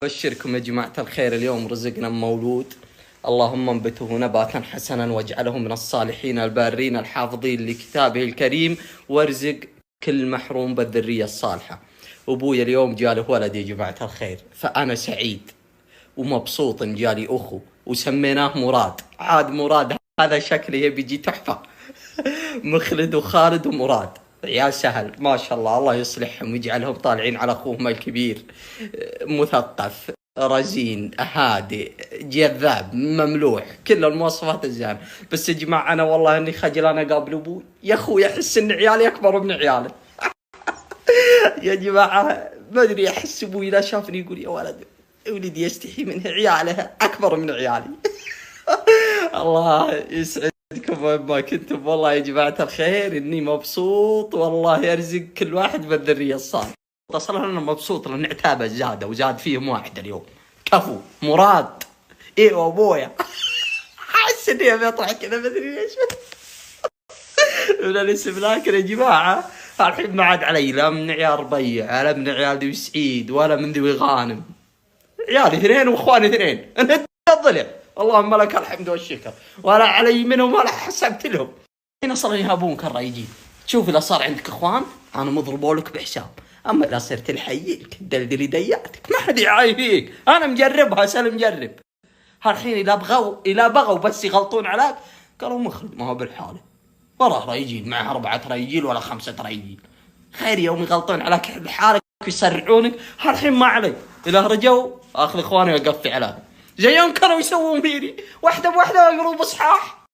أبشركم يا جماعة الخير، اليوم رزقنا مولود. اللهم انبته نباتا حسنا واجعله من الصالحين البارين الحافظين لكتابه الكريم، وارزق كل محروم بالذرية الصالحة. أبوي اليوم جاله ولد يا جماعة الخير، فأنا سعيد ومبسوط إن جالي أخو وسميناه مراد. عاد مراد هذا شكله يبي يجي تحفة. مخلد وخالد ومراد عيال سهل ما شاء الله، الله يصلحهم ويجعلهم طالعين على أخوهم الكبير، مثقف رزين هادئ جذاب مملوح، كل المواصفات الزينة. بس يا جماعة أنا والله إني خجلان أقابل أبوي، يا أخوي أحس إن عيالي أكبر من عياله. يا جماعة ما أدري، أحس أبوي لا شافني يقول يا ولد ولدي يستحي منه، عياله أكبر من عيالي. الله يسعدكم وين ما كنتم، والله يا جماعة الخير إني مبسوط، والله يرزق كل واحد بالذرية الصالحة. اصلا انا مبسوط لان عتابه زاد وزاد فيهم واحد اليوم، كفو مراد. ايه ابويا. حاسس اني بيطلع كذا ما ادري ليش من الاسم، لكن يا جماعه الحين ما عاد علي لا من عيال ربيع ولا من عيال ذوي سعيد ولا من ذوي غانم. عيالي اثنين واخواني اثنين، انت الضلع اللهم لك الحمد والشكر، ولا علي منهم ولا حسبت لهم. هنا صار يهابونك الرايجين. شوف اذا صار عندك اخوان انا مضربوا لك بحساب، اما اذا صرت الحيك دلدلي دياتك ما حد يعاي فيك. انا مجربها سلم مجرب. هالحين اذا بغوا بس يغلطون عليك قالوا مخلد ما هو بالحاله، وراه ريجين معه 4 ريجيل ولا 5 ريجيل، خير يوم يغلطون عليك بحالك ويسرعونك. هالحين ما علي، اذا رجوا اخذ اخواني واقفي عليهم زي يوم كانوا يسوون فيني، واحده بواحده يقولوا بصحاح.